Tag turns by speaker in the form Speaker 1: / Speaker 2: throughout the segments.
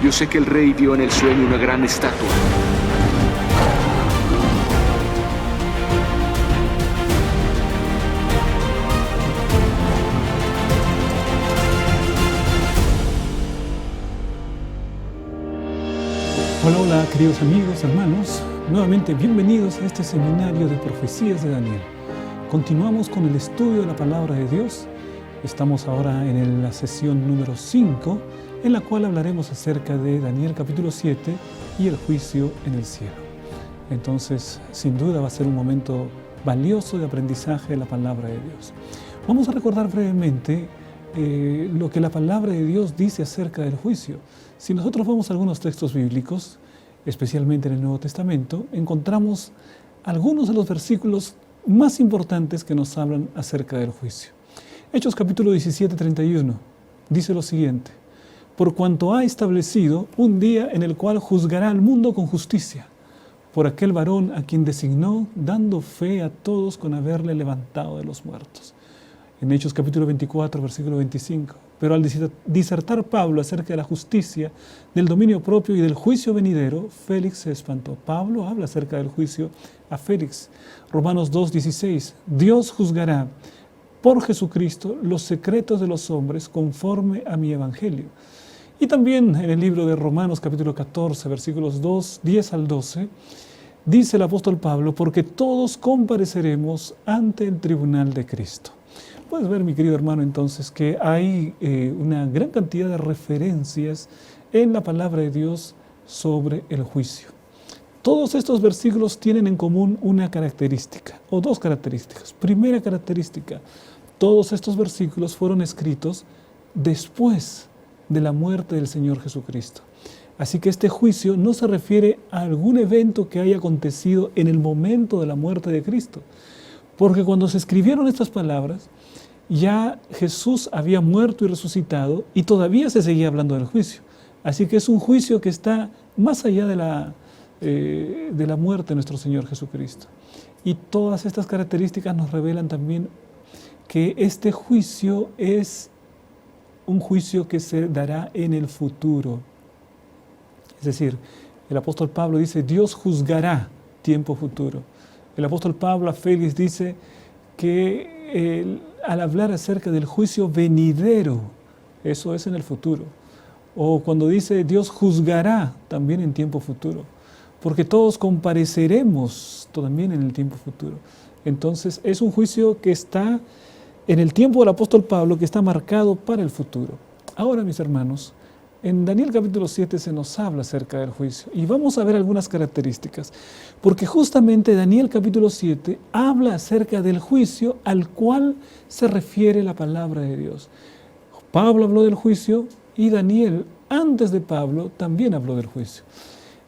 Speaker 1: Yo sé que el rey vio en el sueño una gran estatua.
Speaker 2: Hola, hola, queridos amigos, hermanos. Nuevamente bienvenidos a este seminario de profecías de Daniel. Continuamos con el estudio de la palabra de Dios. Estamos ahora en la sesión número 5, en la cual hablaremos acerca de Daniel capítulo 7 y el juicio en el cielo. Entonces, sin duda va a ser un momento valioso de aprendizaje de la palabra de Dios. Vamos a recordar brevemente lo que la palabra de Dios dice acerca del juicio. Si nosotros vamos a algunos textos bíblicos, especialmente en el Nuevo Testamento, encontramos algunos de los versículos más importantes que nos hablan acerca del juicio. Hechos capítulo 17, 31, dice lo siguiente: por cuanto ha establecido un día en el cual juzgará al mundo con justicia, por aquel varón a quien designó, dando fe a todos con haberle levantado de los muertos. En Hechos capítulo 24, versículo 25. Pero al disertar Pablo acerca de la justicia, del dominio propio y del juicio venidero, Félix se espantó. Pablo habla acerca del juicio a Félix. Romanos 2, 16. Dios juzgará por Jesucristo los secretos de los hombres conforme a mi evangelio. Y también en el libro de Romanos capítulo 14, versículos 10 al 12, dice el apóstol Pablo: porque todos compareceremos ante el tribunal de Cristo. Puedes ver, mi querido hermano, entonces, que hay una gran cantidad de referencias en la palabra de Dios sobre el juicio. Todos estos versículos tienen en común una característica, o dos características. Primera característica: todos estos versículos fueron escritos después de la muerte del Señor Jesucristo. Así que este juicio no se refiere a algún evento que haya acontecido en el momento de la muerte de Cristo. Porque cuando se escribieron estas palabras, ya Jesús había muerto y resucitado y todavía se seguía hablando del juicio. Así que es un juicio que está más allá de la muerte de nuestro Señor Jesucristo. Y todas estas características nos revelan también que este juicio es un juicio que se dará en el futuro. Es decir, el apóstol Pablo dice: Dios juzgará, tiempo futuro. El apóstol Pablo a Félix dice que al hablar acerca del juicio venidero, eso es en el futuro. O cuando dice Dios juzgará, también en tiempo futuro. Porque todos compareceremos también en el tiempo futuro. Entonces es un juicio que está en el tiempo del apóstol Pablo, que está marcado para el futuro. Ahora, mis hermanos, en Daniel capítulo 7 se nos habla acerca del juicio y vamos a ver algunas características, porque justamente Daniel capítulo 7 habla acerca del juicio al cual se refiere la palabra de Dios. Pablo habló del juicio y Daniel, antes de Pablo, también habló del juicio.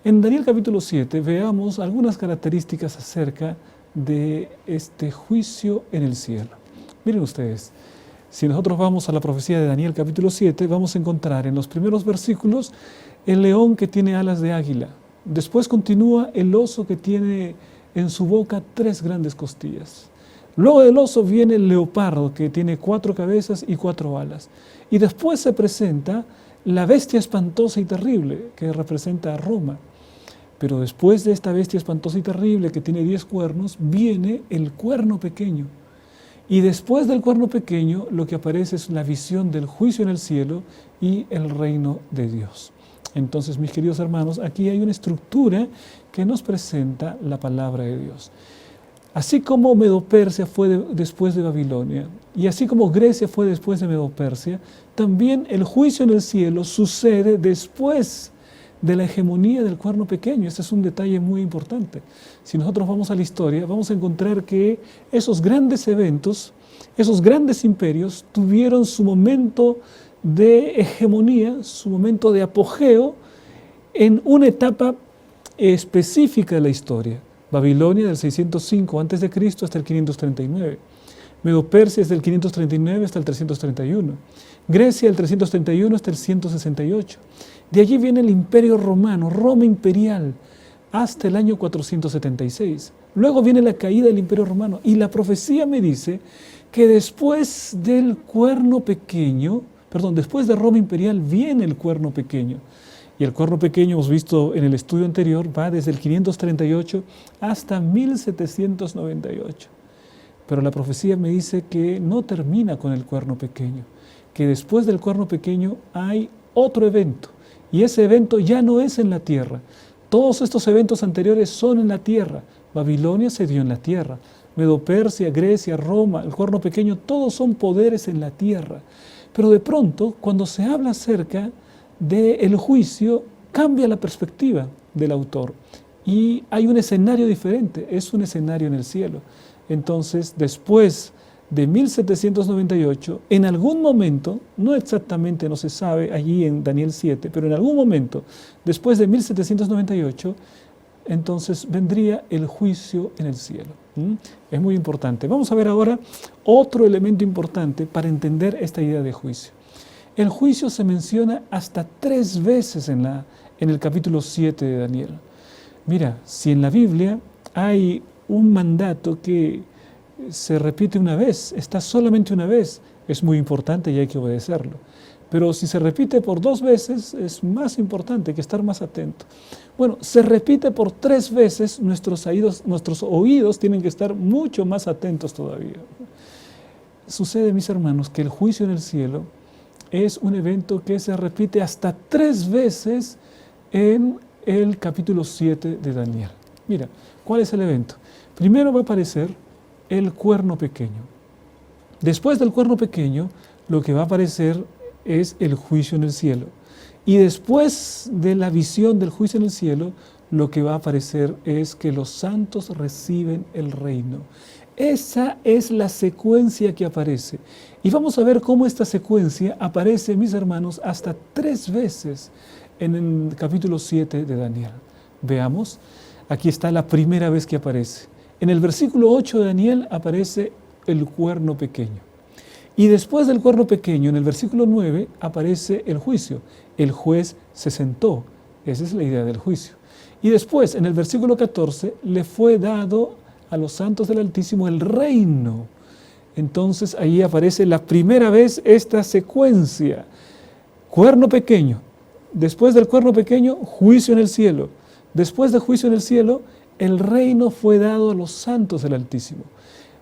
Speaker 2: En Daniel capítulo 7 veamos algunas características acerca de este juicio en el cielo. Miren ustedes. Si nosotros vamos a la profecía de Daniel capítulo 7, vamos a encontrar en los primeros versículos el león que tiene alas de águila. Después continúa el oso que tiene en su boca 3 grandes costillas. Luego del oso viene el leopardo que tiene 4 cabezas y 4 alas. Y después se presenta la bestia espantosa y terrible que representa a Roma. Pero después de esta bestia espantosa y terrible que tiene 10 cuernos, viene el cuerno pequeño. Y después del cuerno pequeño, lo que aparece es la visión del juicio en el cielo y el reino de Dios. Entonces, mis queridos hermanos, aquí hay una estructura que nos presenta la palabra de Dios. Así como Medo-Persia fue después de Babilonia, y así como Grecia fue después de Medo-Persia, también el juicio en el cielo sucede después de la hegemonía del cuerno pequeño. Este es un detalle muy importante. Si nosotros vamos a la historia, vamos a encontrar que esos grandes eventos, esos grandes imperios, tuvieron su momento de hegemonía, su momento de apogeo, en una etapa específica de la historia. Babilonia del 605 a.C. hasta el 539. Medo-Persia es del 539 hasta el 331. Grecia del 331 hasta el 168. De allí viene el Imperio Romano, Roma imperial, hasta el año 476. Luego viene la caída del Imperio Romano y la profecía me dice que después del cuerno pequeño, después de Roma imperial viene el cuerno pequeño. Y el cuerno pequeño, hemos visto en el estudio anterior, va desde el 538 hasta 1798. Pero la profecía me dice que no termina con el cuerno pequeño, que después del cuerno pequeño hay otro evento, y ese evento ya no es en la tierra. Todos estos eventos anteriores son en la tierra. Babilonia se dio en la tierra, Medo-Persia, Grecia, Roma, el cuerno pequeño, todos son poderes en la tierra. Pero de pronto, cuando se habla acerca del juicio, cambia la perspectiva del autor y hay un escenario diferente, es un escenario en el cielo. Entonces, después de 1798, en algún momento, no exactamente, no se sabe allí en Daniel 7, pero en algún momento, después de 1798, entonces vendría el juicio en el cielo. Es muy importante. Vamos a ver ahora otro elemento importante para entender esta idea de juicio. El juicio se menciona hasta 3 veces en el capítulo 7 de Daniel. Mira, si en la Biblia hay un mandato que se repite una vez, está solamente una vez, es muy importante y hay que obedecerlo. Pero si se repite por 2 veces, es más importante, hay que estar más atento. Bueno, se repite por 3 veces, nuestros oídos tienen que estar mucho más atentos todavía. Sucede, mis hermanos, que el juicio en el cielo es un evento que se repite hasta 3 veces en el capítulo 7 de Daniel. Mira, ¿cuál es el evento? Primero va a aparecer el cuerno pequeño. Después del cuerno pequeño, lo que va a aparecer es el juicio en el cielo. Y después de la visión del juicio en el cielo, lo que va a aparecer es que los santos reciben el reino. Esa es la secuencia que aparece. Y vamos a ver cómo esta secuencia aparece, mis hermanos, hasta 3 veces en el capítulo 7 de Daniel. Veamos, aquí está la primera vez que aparece. En el versículo 8 de Daniel aparece el cuerno pequeño. Y después del cuerno pequeño, en el versículo 9, aparece el juicio. El juez se sentó. Esa es la idea del juicio. Y después, en el versículo 14, le fue dado a los santos del Altísimo el reino. Entonces, ahí aparece la primera vez esta secuencia. Cuerno pequeño. Después del cuerno pequeño, juicio en el cielo. Después del juicio en el cielo, el reino fue dado a los santos del Altísimo.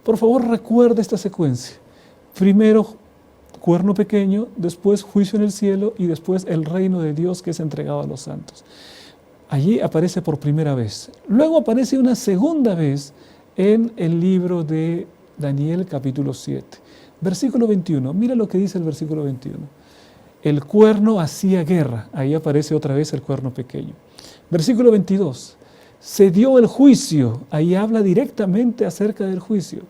Speaker 2: Por favor, recuerda esta secuencia. Primero cuerno pequeño, después juicio en el cielo y después el reino de Dios que es entregado a los santos. Allí aparece por primera vez. Luego aparece una segunda vez en el libro de Daniel capítulo 7. Versículo 21, mira lo que dice el versículo 21. El cuerno hacía guerra, ahí aparece otra vez el cuerno pequeño. Versículo 22, se dio el juicio, ahí habla directamente acerca del juicio.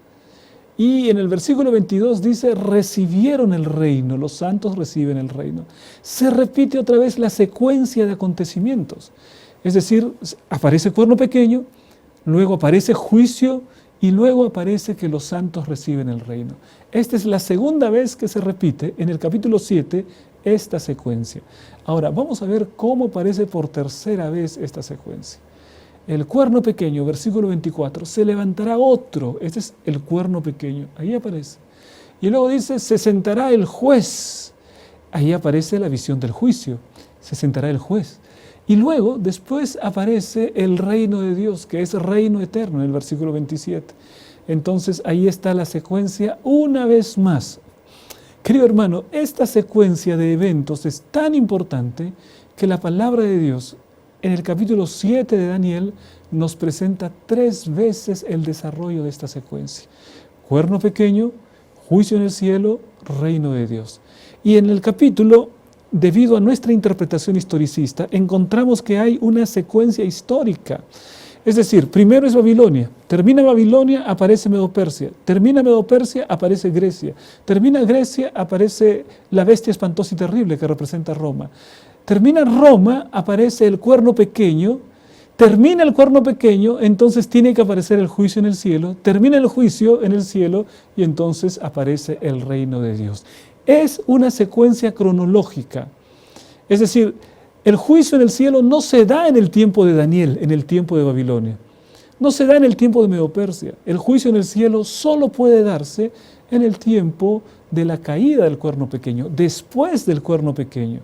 Speaker 2: Y en el versículo 22 dice, recibieron el reino, los santos reciben el reino. Se repite otra vez la secuencia de acontecimientos. Es decir, aparece cuerno pequeño, luego aparece juicio y luego aparece que los santos reciben el reino. Esta es la segunda vez que se repite en el capítulo 7 esta secuencia. Ahora, vamos a ver cómo aparece por tercera vez esta secuencia. El cuerno pequeño, versículo 24, se levantará otro, este es el cuerno pequeño, ahí aparece. Y luego dice, se sentará el juez, ahí aparece la visión del juicio, se sentará el juez. Y luego, después aparece el reino de Dios, que es reino eterno, en el versículo 27. Entonces, ahí está la secuencia una vez más. Querido hermano, esta secuencia de eventos es tan importante que la palabra de Dios en el capítulo 7 de Daniel nos presenta 3 veces el desarrollo de esta secuencia. Cuerno pequeño, juicio en el cielo, reino de Dios. Y en el capítulo, debido a nuestra interpretación historicista, encontramos que hay una secuencia histórica. Es decir, primero es Babilonia, termina Babilonia, aparece Medo-Persia, termina Medo-Persia, aparece Grecia, termina Grecia, aparece la bestia espantosa y terrible que representa Roma. Termina Roma, aparece el cuerno pequeño, termina el cuerno pequeño, entonces tiene que aparecer el juicio en el cielo, termina el juicio en el cielo y entonces aparece el reino de Dios. Es una secuencia cronológica, es decir, el juicio en el cielo no se da en el tiempo de Daniel, en el tiempo de Babilonia, no se da en el tiempo de Medo-Persia, el juicio en el cielo solo puede darse en el tiempo de la caída del cuerno pequeño, después del cuerno pequeño.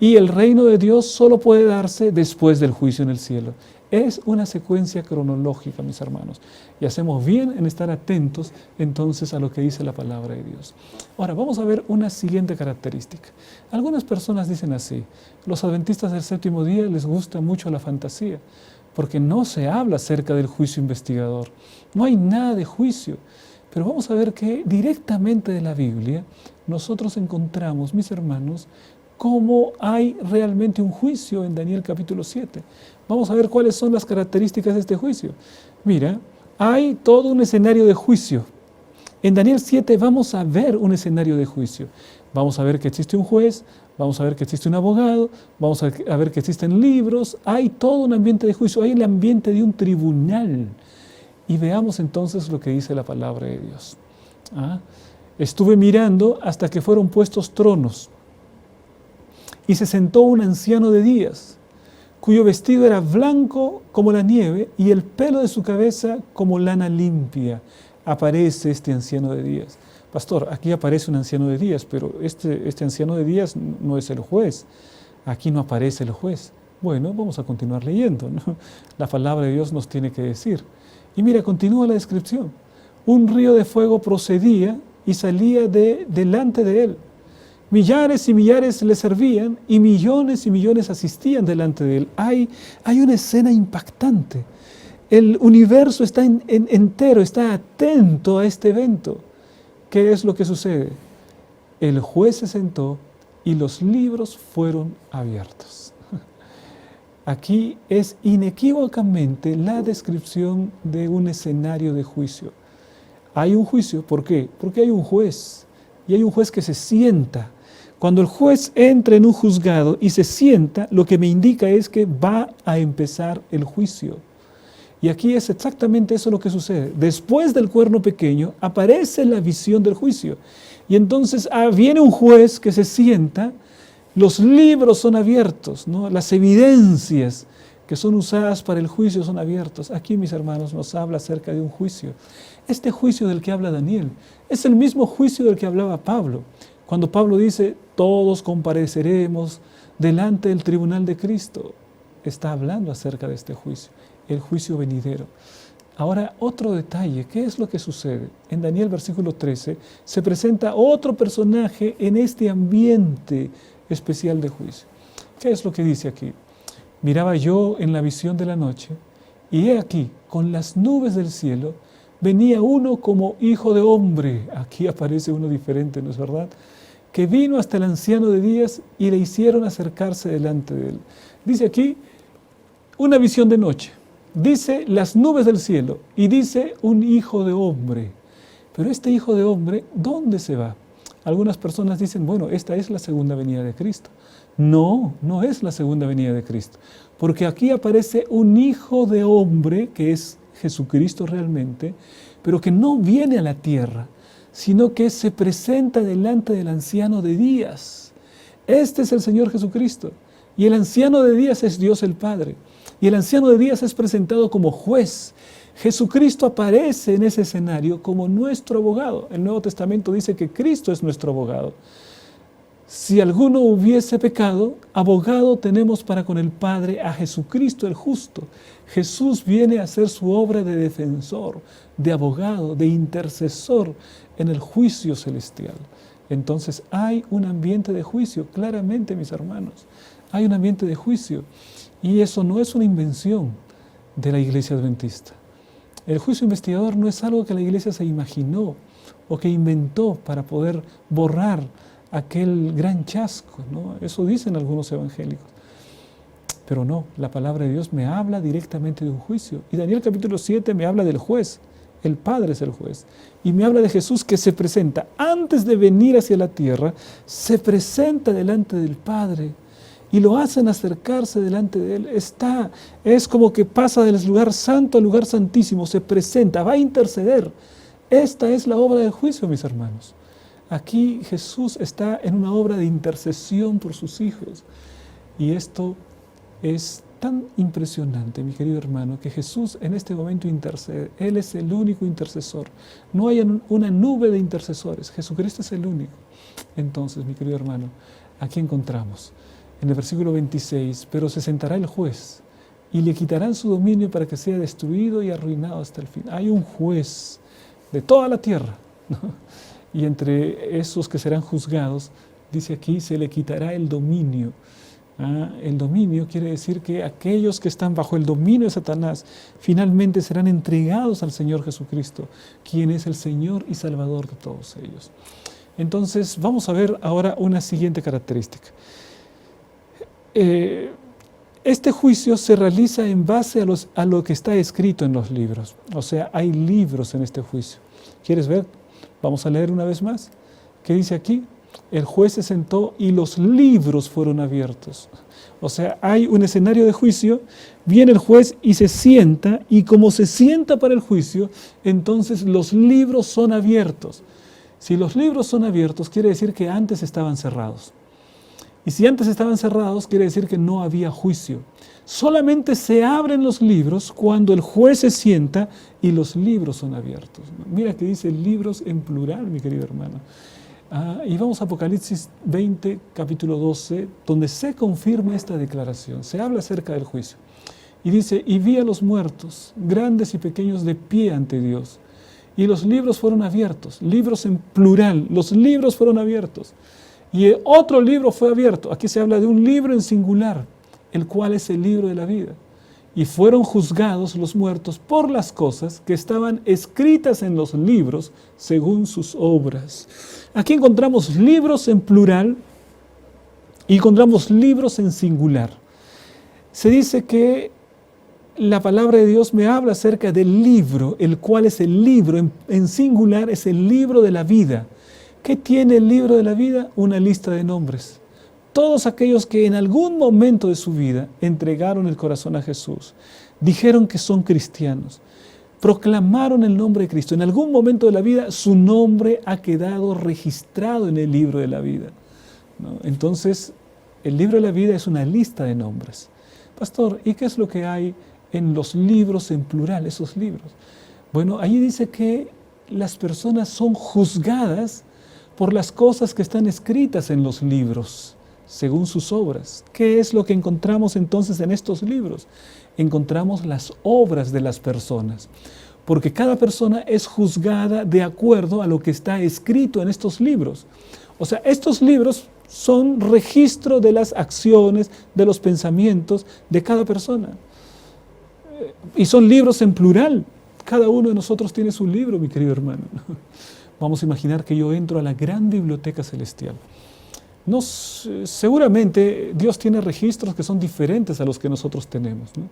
Speaker 2: Y el reino de Dios solo puede darse después del juicio en el cielo. Es una secuencia cronológica, mis hermanos. Y hacemos bien en estar atentos entonces a lo que dice la palabra de Dios. Ahora, vamos a ver una siguiente característica. Algunas personas dicen así: los adventistas del séptimo día les gusta mucho la fantasía, porque no se habla acerca del juicio investigador. No hay nada de juicio. Pero vamos a ver que directamente de la Biblia nosotros encontramos, mis hermanos, cómo hay realmente un juicio en Daniel capítulo 7. Vamos a ver cuáles son las características de este juicio. Mira, hay todo un escenario de juicio. En Daniel 7 vamos a ver un escenario de juicio. Vamos a ver que existe un juez, vamos a ver que existe un abogado, vamos a ver que existen libros. Hay todo un ambiente de juicio, hay el ambiente de un tribunal. Y veamos entonces lo que dice la palabra de Dios. Estuve mirando hasta que fueron puestos tronos. Y se sentó un anciano de días, cuyo vestido era blanco como la nieve y el pelo de su cabeza como lana limpia. Aparece este anciano de días. Pastor, aquí aparece un anciano de días, pero este anciano de días no es el juez. Aquí no aparece el juez. Bueno, vamos a continuar leyendo, ¿no? La palabra de Dios nos tiene que decir. Y mira, continúa la descripción. Un río de fuego procedía y salía delante de él. Millares y millares le servían y millones asistían delante de él. Hay una escena impactante. El universo está entero, está atento a este evento. ¿Qué es lo que sucede? El juez se sentó y los libros fueron abiertos. Aquí es inequívocamente la descripción de un escenario de juicio. Hay un juicio, ¿por qué? Porque hay un juez, y hay un juez que se sienta. Cuando el juez entra en un juzgado y se sienta, lo que me indica es que va a empezar el juicio. Y aquí es exactamente eso lo que sucede. Después del cuerno pequeño aparece la visión del juicio. Y entonces viene un juez que se sienta, los libros son abiertos, ¿no? Las evidencias que son usadas para el juicio son abiertos. Aquí, mis hermanos, nos habla acerca de un juicio. Este juicio del que habla Daniel es el mismo juicio del que hablaba Pablo. Cuando Pablo dice, todos compareceremos delante del tribunal de Cristo, está hablando acerca de este juicio, el juicio venidero. Ahora, otro detalle, ¿qué es lo que sucede? En Daniel versículo 13 se presenta otro personaje en este ambiente especial de juicio. ¿Qué es lo que dice aquí? Miraba yo en la visión de la noche, y he aquí, con las nubes del cielo, venía uno como hijo de hombre. Aquí aparece uno diferente, ¿no es verdad? Que vino hasta el anciano de días y le hicieron acercarse delante de él. Dice aquí, una visión de noche. Dice las nubes del cielo y dice un hijo de hombre. Pero este hijo de hombre, ¿dónde se va? Algunas personas dicen, bueno, esta es la segunda venida de Cristo. No, no es la segunda venida de Cristo. Porque aquí aparece un hijo de hombre, que es Jesucristo realmente, pero que no viene a la tierra, sino que se presenta delante del anciano de días. Este es el Señor Jesucristo. Y el anciano de días es Dios el Padre. Y el anciano de días es presentado como juez. Jesucristo aparece en ese escenario como nuestro abogado. El Nuevo Testamento dice que Cristo es nuestro abogado. Si alguno hubiese pecado, abogado tenemos para con el Padre a Jesucristo el justo. Jesús viene a hacer su obra de defensor, de abogado, de intercesor en el juicio celestial. Entonces hay un ambiente de juicio, claramente, mis hermanos. Hay un ambiente de juicio. Y eso no es una invención de la Iglesia Adventista. El juicio investigador no es algo que la Iglesia se imaginó o que inventó para poder borrar aquel gran chasco, ¿no? Eso dicen algunos evangélicos. Pero no, la palabra de Dios me habla directamente de un juicio. Y Daniel capítulo 7 me habla del juez. El Padre es el juez. Y me habla de Jesús que se presenta, antes de venir hacia la tierra, se presenta delante del Padre. Y lo hacen acercarse delante de Él. Es como que pasa del lugar santo al lugar santísimo, se presenta, va a interceder. Esta es la obra del juicio, mis hermanos. Aquí Jesús está en una obra de intercesión por sus hijos. Y esto es tan impresionante, mi querido hermano, que Jesús en este momento intercede. Él es el único intercesor. No hay una nube de intercesores. Jesucristo es el único. Entonces, mi querido hermano, aquí encontramos en el versículo 26, pero se sentará el juez y le quitarán su dominio para que sea destruido y arruinado hasta el fin. Hay un juez de toda la tierra, ¿no? Y entre esos que serán juzgados, dice aquí, se le quitará el dominio. El dominio quiere decir que aquellos que están bajo el dominio de Satanás finalmente serán entregados al Señor Jesucristo, quien es el Señor y Salvador de todos ellos. Entonces vamos a ver ahora una siguiente característica. Este juicio se realiza en base a lo que está escrito en los libros. O sea, hay libros en este juicio. ¿Quieres ver? Vamos a leer una vez más. ¿Qué dice aquí? El juez se sentó y los libros fueron abiertos. O sea, hay un escenario de juicio, viene el juez y se sienta, y como se sienta para el juicio, entonces los libros son abiertos. Si los libros son abiertos, quiere decir que antes estaban cerrados. Y si antes estaban cerrados, quiere decir que no había juicio. Solamente se abren los libros cuando el juez se sienta y los libros son abiertos. Mira que dice libros en plural, mi querido hermano. Y vamos a Apocalipsis 20, capítulo 12, donde se confirma esta declaración. Se habla acerca del juicio. Y dice, y vi a los muertos, grandes y pequeños, de pie ante Dios. Y los libros fueron abiertos, libros en plural, los libros fueron abiertos. Y otro libro fue abierto. Aquí se habla de un libro en singular, el cual es el libro de la vida. Y fueron juzgados los muertos por las cosas que estaban escritas en los libros según sus obras. Aquí encontramos libros en plural y encontramos libros en singular. Se dice que la palabra de Dios me habla acerca del libro, el cual es el libro en singular, es el libro de la vida. ¿Qué tiene el libro de la vida? Una lista de nombres. Todos aquellos que en algún momento de su vida entregaron el corazón a Jesús, dijeron que son cristianos, proclamaron el nombre de Cristo. En algún momento de la vida su nombre ha quedado registrado en el libro de la vida, ¿no? Entonces, el libro de la vida es una lista de nombres. Pastor, ¿y qué es lo que hay en los libros en plural, esos libros? Bueno, ahí dice que las personas son juzgadas por las cosas que están escritas en los libros, según sus obras. ¿Qué es lo que encontramos entonces en estos libros? Encontramos las obras de las personas, porque cada persona es juzgada de acuerdo a lo que está escrito en estos libros. O sea, estos libros son registro de las acciones, de los pensamientos de cada persona. Y son libros en plural. Cada uno de nosotros tiene su libro, mi querido hermano. Vamos a imaginar que yo entro a la gran biblioteca celestial. Seguramente Dios tiene registros que son diferentes a los que nosotros tenemos, ¿no?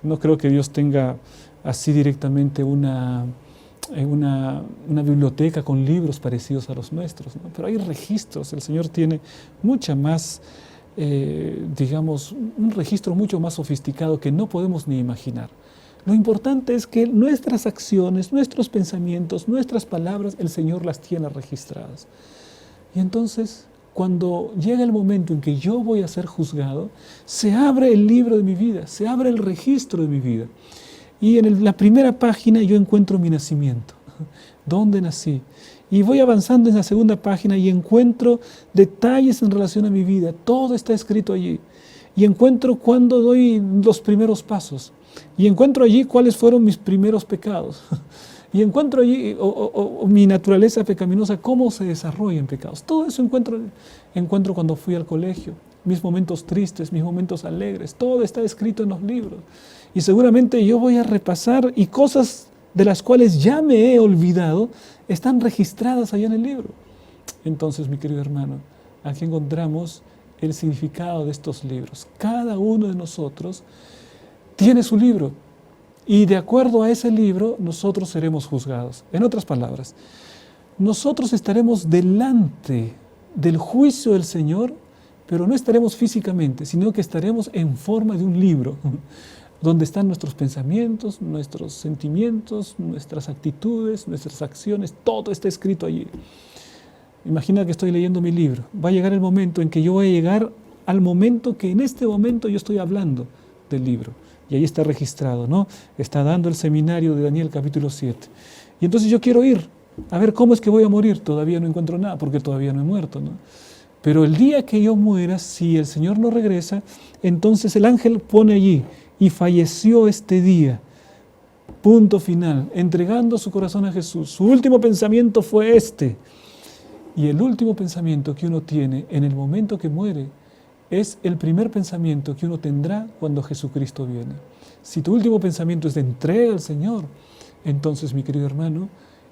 Speaker 2: No creo que Dios tenga así directamente una biblioteca con libros parecidos a los nuestros, ¿no? Pero hay registros. El Señor tiene mucha más, digamos, un registro mucho más sofisticado que no podemos ni imaginar. Lo importante es que nuestras acciones, nuestros pensamientos, nuestras palabras, el Señor las tiene registradas. Y entonces, cuando llega el momento en que yo voy a ser juzgado, se abre el libro de mi vida, se abre el registro de mi vida. Y en la primera página yo encuentro mi nacimiento, dónde nací. Y voy avanzando en la segunda página y encuentro detalles en relación a mi vida, todo está escrito allí. Y encuentro cuándo doy los primeros pasos. Y encuentro allí cuáles fueron mis primeros pecados. Y encuentro allí mi naturaleza pecaminosa, cómo se desarrolla en pecados. Todo eso encuentro cuando fui al colegio, mis momentos tristes, mis momentos alegres, todo está escrito en los libros. Y seguramente yo voy a repasar y cosas de las cuales ya me he olvidado están registradas allá en el libro. Entonces, mi querido hermano, aquí encontramos el significado de estos libros. Cada uno de nosotros tiene su libro. Y de acuerdo a ese libro, nosotros seremos juzgados. En otras palabras, nosotros estaremos delante del juicio del Señor, pero no estaremos físicamente, sino que estaremos en forma de un libro, donde están nuestros pensamientos, nuestros sentimientos, nuestras actitudes, nuestras acciones, todo está escrito allí. Imagina que estoy leyendo mi libro. Va a llegar el momento en que yo voy a llegar al momento que en este momento yo estoy hablando del libro. Y ahí está registrado, ¿no? Está dando el seminario de Daniel capítulo 7. Y entonces yo quiero ir a ver cómo es que voy a morir. Todavía no encuentro nada porque todavía no he muerto, ¿no? Pero el día que yo muera, si el Señor no regresa, entonces el ángel pone allí, y falleció este día. Punto final, entregando su corazón a Jesús. Su último pensamiento fue este. Y el último pensamiento que uno tiene en el momento que muere es el primer pensamiento que uno tendrá cuando Jesucristo viene. Si tu último pensamiento es de entrega al Señor, entonces, mi querido hermano,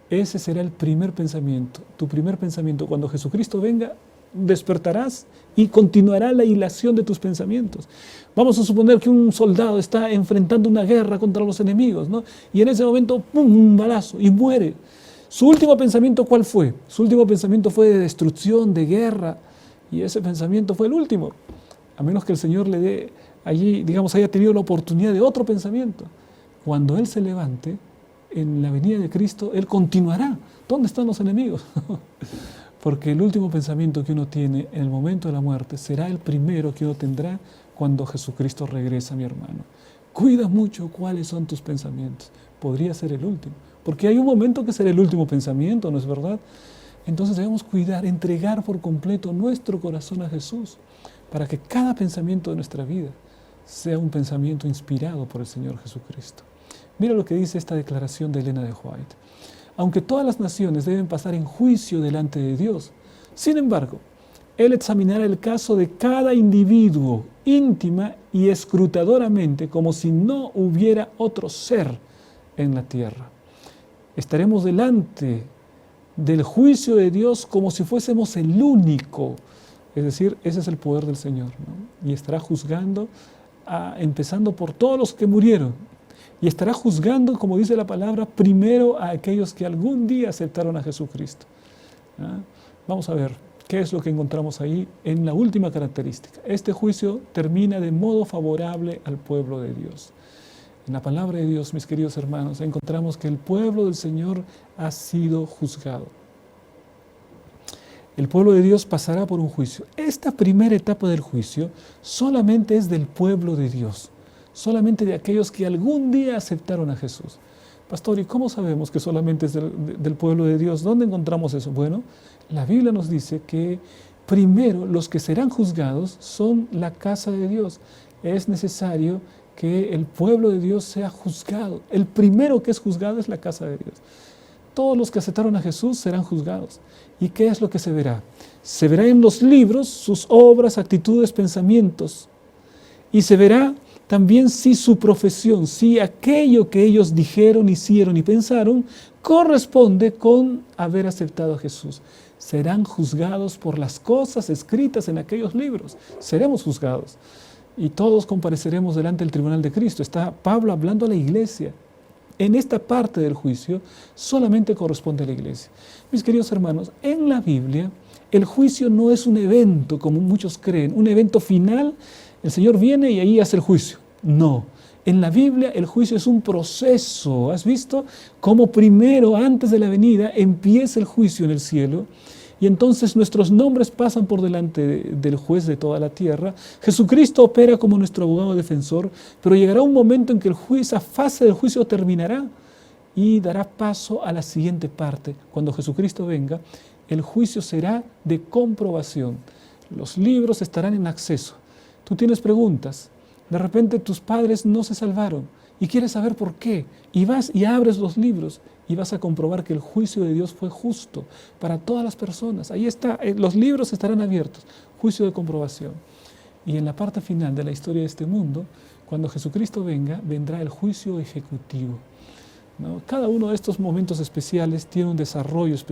Speaker 2: ese será el primer pensamiento. Tu primer pensamiento, cuando Jesucristo venga, despertarás y continuará la hilación de tus pensamientos. Vamos a suponer que un soldado está enfrentando una guerra contra los enemigos, ¿no? Y en ese momento, ¡pum!, un balazo y muere. Su último pensamiento, ¿cuál fue? Su último pensamiento fue de destrucción, de guerra, y ese pensamiento fue el último. A menos que el Señor le dé allí, digamos, haya tenido la oportunidad de otro pensamiento. Cuando Él se levante en la venida de Cristo, Él continuará. ¿Dónde están los enemigos? Porque el último pensamiento que uno tiene en el momento de la muerte será el primero que uno tendrá cuando Jesucristo regresa, mi hermano. Cuida mucho cuáles son tus pensamientos. Podría ser el último. Porque hay un momento que será el último pensamiento, ¿no es verdad? Entonces debemos cuidar, entregar por completo nuestro corazón a Jesús, para que cada pensamiento de nuestra vida sea un pensamiento inspirado por el Señor Jesucristo. Mira lo que dice esta declaración de Elena de White. Aunque todas las naciones deben pasar en juicio delante de Dios, sin embargo, Él examinará el caso de cada individuo íntima y escrutadoramente, como si no hubiera otro ser en la tierra. Estaremos delante del juicio de Dios como si fuésemos el único. Es decir, ese es el poder del Señor, ¿no? Y estará juzgando, empezando por todos los que murieron. Y estará juzgando, como dice la palabra, primero a aquellos que algún día aceptaron a Jesucristo. ¿Ah? Vamos a ver qué es lo que encontramos ahí en la última característica. Este juicio termina de modo favorable al pueblo de Dios. En la palabra de Dios, mis queridos hermanos, encontramos que el pueblo del Señor ha sido juzgado. El pueblo de Dios pasará por un juicio. Esta primera etapa del juicio solamente es del pueblo de Dios, solamente de aquellos que algún día aceptaron a Jesús. Pastor, ¿y cómo sabemos que solamente es del pueblo de Dios? ¿Dónde encontramos eso? Bueno, la Biblia nos dice que primero los que serán juzgados son la casa de Dios. Es necesario que el pueblo de Dios sea juzgado. El primero que es juzgado es la casa de Dios. Todos los que aceptaron a Jesús serán juzgados. ¿Y qué es lo que se verá? Se verá en los libros sus obras, actitudes, pensamientos. Y se verá también si su profesión, si aquello que ellos dijeron, hicieron y pensaron, corresponde con haber aceptado a Jesús. Serán juzgados por las cosas escritas en aquellos libros. Seremos juzgados. Y todos compareceremos delante del tribunal de Cristo. Está Pablo hablando a la iglesia. En esta parte del juicio solamente corresponde a la iglesia. Mis queridos hermanos, en la Biblia el juicio no es un evento, como muchos creen, un evento final, el Señor viene y ahí hace el juicio. No, en la Biblia el juicio es un proceso. ¿Has visto cómo primero, antes de la venida, empieza el juicio en el cielo? Y entonces nuestros nombres pasan por delante del juez de toda la tierra. Jesucristo opera como nuestro abogado defensor, pero llegará un momento en que esa fase del juicio terminará y dará paso a la siguiente parte. Cuando Jesucristo venga, el juicio será de comprobación. Los libros estarán en acceso. Tú tienes preguntas. De repente tus padres no se salvaron y quieres saber por qué. Y vas y abres los libros y vas a comprobar que el juicio de Dios fue justo para todas las personas. Ahí está, los libros estarán abiertos. Juicio de comprobación. Y en la parte final de la historia de este mundo, cuando Jesucristo venga, vendrá el juicio ejecutivo, ¿no? Cada uno de estos momentos especiales tiene un desarrollo especial.